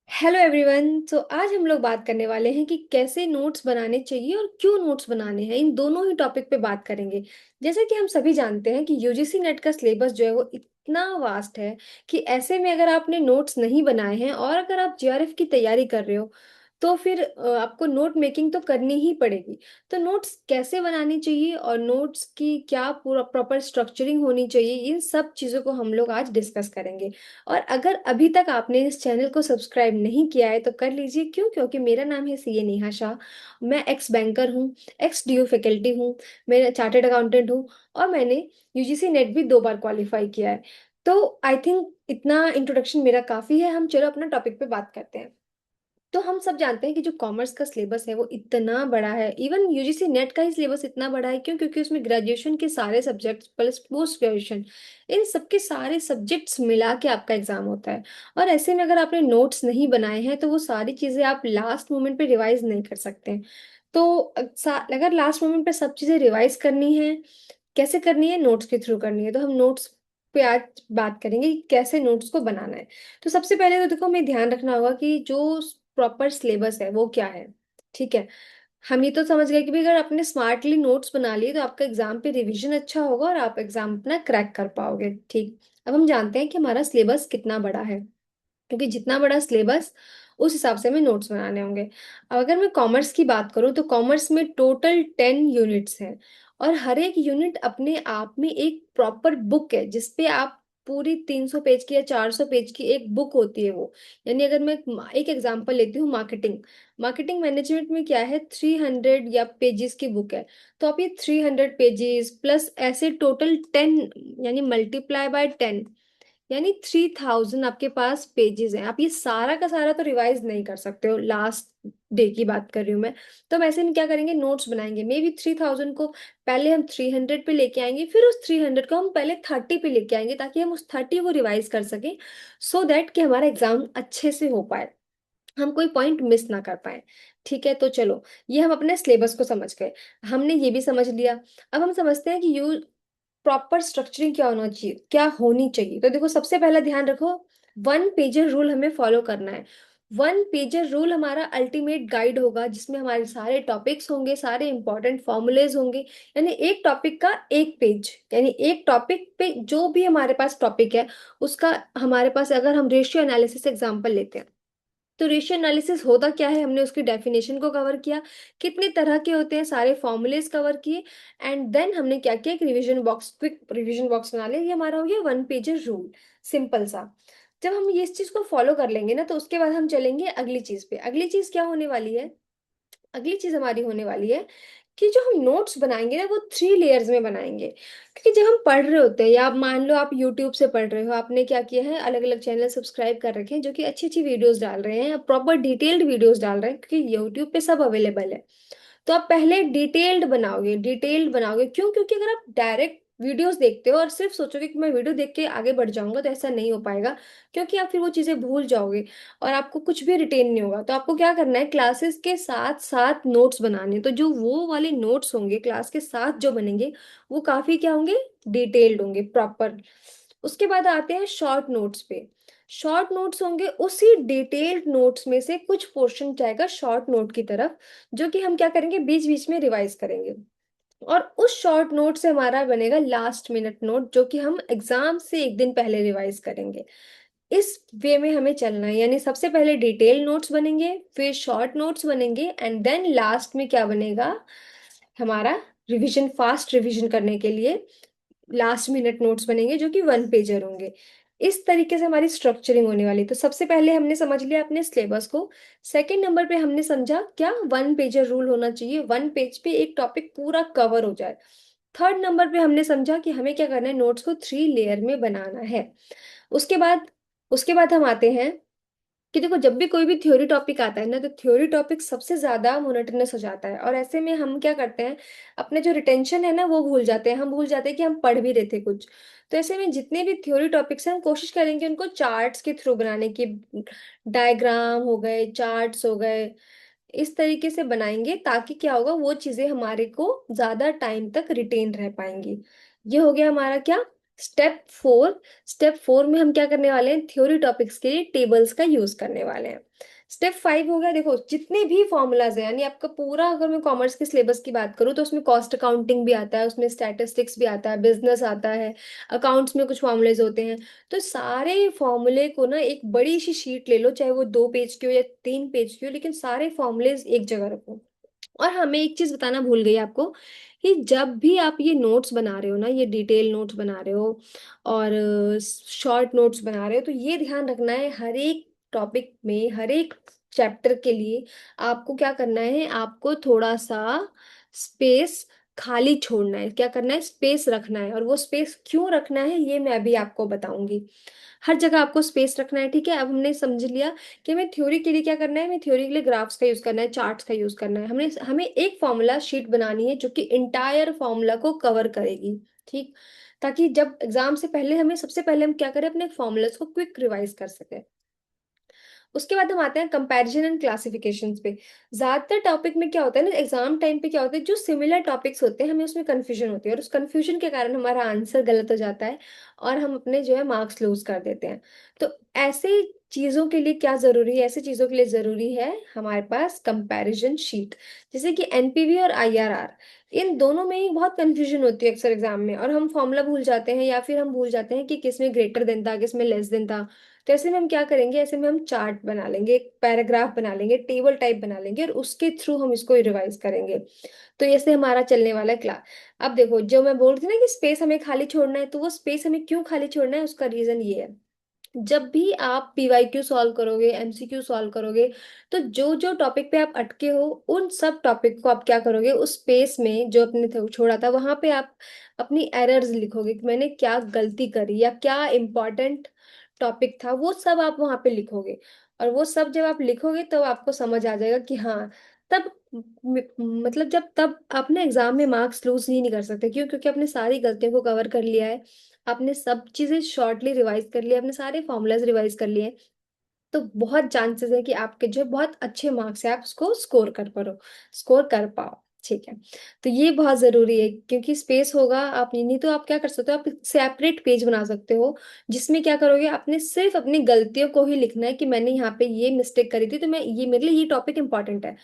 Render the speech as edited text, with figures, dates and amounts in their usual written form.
Hello everyone. तो आज हम लोग बात करने वाले हैं कि कैसे नोट्स बनाने चाहिए और क्यों नोट्स बनाने हैं। इन दोनों ही टॉपिक पे बात करेंगे। जैसे कि हम सभी जानते हैं कि यूजीसी नेट का सिलेबस जो है वो इतना वास्ट है कि ऐसे में अगर आपने नोट्स नहीं बनाए हैं और अगर आप जेआरएफ की तैयारी कर रहे हो तो फिर आपको नोट मेकिंग तो करनी ही पड़ेगी। तो नोट्स कैसे बनानी चाहिए और नोट्स की क्या पूरा प्रॉपर स्ट्रक्चरिंग होनी चाहिए, इन सब चीज़ों को हम लोग आज डिस्कस करेंगे। और अगर अभी तक आपने इस चैनल को सब्सक्राइब नहीं किया है तो कर लीजिए। क्यों? क्योंकि मेरा नाम है सीए नेहा शाह। मैं एक्स बैंकर हूँ, एक्स डीयू फैकल्टी हूँ, मैं चार्टर्ड अकाउंटेंट हूँ और मैंने यूजीसी नेट भी 2 बार क्वालिफाई किया है। तो आई थिंक इतना इंट्रोडक्शन मेरा काफ़ी है। हम चलो अपना टॉपिक पे बात करते हैं। तो हम सब जानते हैं कि जो कॉमर्स का सिलेबस है वो इतना बड़ा है। इवन यूजीसी नेट का ही सिलेबस इतना बड़ा है। क्यों? क्योंकि उसमें ग्रेजुएशन के सारे सब्जेक्ट्स प्लस पोस्ट ग्रेजुएशन, इन सबके सारे सब्जेक्ट्स मिला के आपका एग्जाम होता है। और ऐसे में अगर आपने नोट्स नहीं बनाए हैं तो वो सारी चीजें आप लास्ट मोमेंट पे रिवाइज नहीं कर सकते हैं। तो अगर लास्ट मोमेंट पे सब चीजें रिवाइज करनी है, कैसे करनी है? नोट्स के थ्रू करनी है। तो हम नोट्स पे आज बात करेंगे कि कैसे नोट्स को बनाना है। तो सबसे पहले तो देखो, हमें ध्यान रखना होगा कि जो प्रॉपर सिलेबस है वो क्या है। ठीक है, हम ये तो समझ गए कि भाई अगर आपने स्मार्टली नोट्स बना लिए तो आपका एग्जाम पे रिवीजन अच्छा होगा और आप एग्जाम अपना क्रैक कर पाओगे। ठीक, अब हम जानते हैं कि हमारा सिलेबस कितना बड़ा है, क्योंकि जितना बड़ा सिलेबस उस हिसाब से हमें नोट्स बनाने होंगे। अब अगर मैं कॉमर्स की बात करूँ तो कॉमर्स में टोटल 10 यूनिट्स हैं और हर एक यूनिट अपने आप में एक प्रॉपर बुक है जिसपे आप पूरी 300 पेज की या 400 पेज की एक बुक होती है वो। यानी अगर मैं एक एग्जांपल लेती हूँ, मार्केटिंग। मार्केटिंग मैनेजमेंट में क्या है, 300 या पेजेस की बुक है। तो आप ये 300 पेजेस प्लस ऐसे टोटल 10, यानी मल्टीप्लाई बाय 10, यानी 3000 आपके पास पेजेस हैं। आप ये सारा का सारा तो रिवाइज नहीं कर सकते हो। लास्ट डे की बात कर रही हूँ मैं। तो हम ऐसे में क्या करेंगे, नोट्स बनाएंगे। मे बी 3000 को पहले हम 300 पे लेके आएंगे, फिर उस 300 को हम पहले 30 पे लेके आएंगे ताकि हम उस 30 को रिवाइज कर सकें। सो दैट कि हमारा एग्जाम अच्छे से हो पाए, हम कोई पॉइंट मिस ना कर पाए। ठीक है, तो चलो, ये हम अपने सिलेबस को समझ गए, हमने ये भी समझ लिया। अब हम समझते हैं कि यू प्रॉपर स्ट्रक्चरिंग क्या होना चाहिए, क्या होनी चाहिए। तो देखो, सबसे पहला ध्यान रखो, 1 पेजर रूल हमें फॉलो करना है। 1 पेजर रूल हमारा अल्टीमेट गाइड होगा जिसमें हमारे सारे टॉपिक्स होंगे, सारे इंपॉर्टेंट फॉर्मूलेज होंगे। यानी एक टॉपिक का 1 पेज, यानी एक टॉपिक पे जो भी हमारे पास टॉपिक है उसका, हमारे पास अगर हम रेशियो एनालिसिस एग्जांपल लेते हैं तो रेशियो एनालिसिस होता क्या है, हमने उसकी डेफिनेशन को कवर किया, कितने तरह के होते हैं, सारे फॉर्मूलेज कवर किए। एंड देन हमने क्या किया, एक revision box, quick revision box बना लिया। ये हमारा हो गया 1 पेजर रूल, सिंपल सा। जब हम ये इस चीज को फॉलो कर लेंगे ना तो उसके बाद हम चलेंगे अगली चीज पे। अगली चीज क्या होने वाली है? अगली चीज हमारी होने वाली है कि जो हम नोट्स बनाएंगे ना वो 3 लेयर्स में बनाएंगे। क्योंकि जब हम पढ़ रहे होते हैं, या आप मान लो आप यूट्यूब से पढ़ रहे हो, आपने क्या किया है, अलग अलग चैनल सब्सक्राइब कर रखे हैं जो कि अच्छी अच्छी वीडियोस डाल रहे हैं, प्रॉपर डिटेल्ड वीडियोस डाल रहे हैं, क्योंकि यूट्यूब पे सब अवेलेबल है। तो आप पहले डिटेल्ड बनाओगे, डिटेल्ड बनाओगे। क्यों? क्योंकि अगर आप डायरेक्ट वीडियोस देखते हो और सिर्फ सोचोगे कि मैं वीडियो देख के आगे बढ़ जाऊंगा तो ऐसा नहीं हो पाएगा, क्योंकि आप फिर वो चीजें भूल जाओगे और आपको कुछ भी रिटेन नहीं होगा। तो आपको क्या करना है, क्लासेस के साथ साथ नोट्स बनाने हैं। तो जो वो वाले नोट्स होंगे क्लास के साथ जो बनेंगे वो काफी क्या होंगे, डिटेल्ड होंगे, प्रॉपर। उसके बाद आते हैं शॉर्ट नोट्स पे। शॉर्ट नोट्स होंगे उसी डिटेल्ड नोट्स में से कुछ पोर्शन जाएगा शॉर्ट नोट की तरफ, जो कि हम क्या करेंगे, बीच बीच में रिवाइज करेंगे। और उस शॉर्ट नोट से हमारा बनेगा लास्ट मिनट नोट, जो कि हम एग्जाम से एक दिन पहले रिवाइज करेंगे। इस वे में हमें चलना है। यानी सबसे पहले डिटेल नोट्स बनेंगे, फिर शॉर्ट नोट्स बनेंगे, एंड देन लास्ट में क्या बनेगा हमारा, रिवीजन, फास्ट रिवीजन करने के लिए लास्ट मिनट नोट्स बनेंगे जो कि 1 पेजर होंगे। इस तरीके से हमारी स्ट्रक्चरिंग होने वाली। तो सबसे पहले हमने समझ लिया अपने सिलेबस को। सेकंड नंबर पे हमने समझा क्या, 1 पेजर रूल होना चाहिए, 1 पेज पे एक टॉपिक पूरा कवर हो जाए। थर्ड नंबर पे हमने समझा कि हमें क्या करना है, नोट्स को 3 लेयर में बनाना है। उसके बाद उसके बाद हम आते हैं कि देखो, जब भी कोई भी थ्योरी टॉपिक आता है ना तो थ्योरी टॉपिक सबसे ज्यादा मोनोटोनस हो जाता है और ऐसे में हम क्या करते हैं, अपने जो रिटेंशन है ना वो भूल जाते हैं। हम भूल जाते हैं कि हम पढ़ भी रहे थे कुछ। तो ऐसे में जितने भी थ्योरी टॉपिक्स हैं हम कोशिश करेंगे उनको चार्ट्स के थ्रू बनाने की। डायग्राम हो गए, चार्ट्स हो गए, इस तरीके से बनाएंगे ताकि क्या होगा, वो चीजें हमारे को ज्यादा टाइम तक रिटेन रह पाएंगी। ये हो गया हमारा क्या, स्टेप 4 में हम क्या करने वाले हैं, थ्योरी टॉपिक्स के लिए टेबल्स का यूज करने वाले हैं। स्टेप 5 हो गया, देखो जितने भी फॉर्मूलाज है, यानी आपका पूरा, अगर मैं कॉमर्स के सिलेबस की बात करूँ तो उसमें कॉस्ट अकाउंटिंग भी आता है, उसमें स्टैटिस्टिक्स भी आता है, बिजनेस आता है, अकाउंट्स में कुछ फॉर्मूलेज होते हैं। तो सारे फॉर्मूले को ना एक बड़ी सी शीट ले लो, चाहे वो 2 पेज की हो या 3 पेज की हो, लेकिन सारे फॉर्मूलेज एक जगह रखो। और हमें एक चीज बताना भूल गई आपको, कि जब भी आप ये नोट्स बना रहे हो ना, ये डिटेल नोट्स बना रहे हो और शॉर्ट नोट्स बना रहे हो, तो ये ध्यान रखना है, हर एक टॉपिक में, हर एक चैप्टर के लिए आपको क्या करना है, आपको थोड़ा सा स्पेस खाली छोड़ना है। क्या करना है, स्पेस रखना है। और वो स्पेस क्यों रखना है, ये मैं अभी आपको बताऊंगी। हर जगह आपको स्पेस रखना है, ठीक है। अब हमने समझ लिया कि हमें थ्योरी के लिए क्या करना है, हमें थ्योरी के लिए ग्राफ्स का यूज करना है, चार्ट्स का यूज करना है, हमें एक फॉर्मूला शीट बनानी है जो कि इंटायर फॉर्मूला को कवर करेगी, ठीक। ताकि जब एग्जाम से पहले, हमें सबसे पहले हम क्या करें, अपने फॉर्मूलाज को क्विक रिवाइज कर सके। उसके बाद हम आते हैं कंपैरिजन एंड क्लासिफिकेशन पे। ज्यादातर टॉपिक में क्या होता है ना, एग्जाम टाइम पे क्या होता है, जो सिमिलर टॉपिक्स होते हैं हमें उसमें कंफ्यूजन होती है, और उस कंफ्यूजन के कारण हमारा आंसर गलत हो जाता है, और हम अपने जो है मार्क्स लूज कर देते हैं। तो ऐसे चीजों के लिए क्या जरूरी है, ऐसी चीजों के लिए जरूरी है हमारे पास कंपैरिजन शीट। जैसे कि एनपीवी और आईआरआर, इन दोनों में ही बहुत कंफ्यूजन होती है अक्सर एग्जाम में, और हम फॉर्मूला भूल जाते हैं, या फिर हम भूल जाते हैं कि किस में ग्रेटर देन था, किस में लेस देन था। तो ऐसे में हम क्या करेंगे, ऐसे में हम चार्ट बना लेंगे, एक पैराग्राफ बना लेंगे, टेबल टाइप बना लेंगे, और उसके थ्रू हम इसको रिवाइज करेंगे। तो ऐसे हमारा चलने वाला है क्लास। अब देखो, जो मैं बोल रही थी ना कि स्पेस हमें खाली छोड़ना है, तो वो स्पेस हमें क्यों खाली छोड़ना है, उसका रीजन ये है। जब भी आप पीवाईक्यू सॉल्व करोगे, एमसीक्यू सॉल्व करोगे, तो जो जो टॉपिक पे आप अटके हो, उन सब टॉपिक को आप क्या करोगे, उस स्पेस में जो आपने छोड़ा था वहां पे आप अपनी एरर्स लिखोगे, कि मैंने क्या गलती करी या क्या इंपॉर्टेंट टॉपिक था, वो सब आप वहां पे लिखोगे। और वो सब जब आप लिखोगे तो आपको समझ आ जाएगा कि हाँ, तब मतलब जब तब आप ना एग्जाम में मार्क्स लूज ही नहीं कर सकते। क्यों? क्योंकि आपने सारी गलतियों को कवर कर लिया है, आपने सब चीजें शॉर्टली रिवाइज कर लिया, आपने सारे फॉर्मूलाज रिवाइज कर लिए। तो बहुत चांसेस है कि आपके जो बहुत अच्छे मार्क्स है, आप उसको स्कोर कर पाओ, ठीक है। तो ये बहुत जरूरी है, क्योंकि स्पेस होगा, आप नहीं तो आप क्या कर सकते हो, आप सेपरेट पेज बना सकते हो, जिसमें क्या करोगे, आपने सिर्फ अपनी गलतियों को ही लिखना है, कि मैंने यहाँ पे ये मिस्टेक करी थी, तो मैं ये, मेरे लिए ये टॉपिक इंपॉर्टेंट है।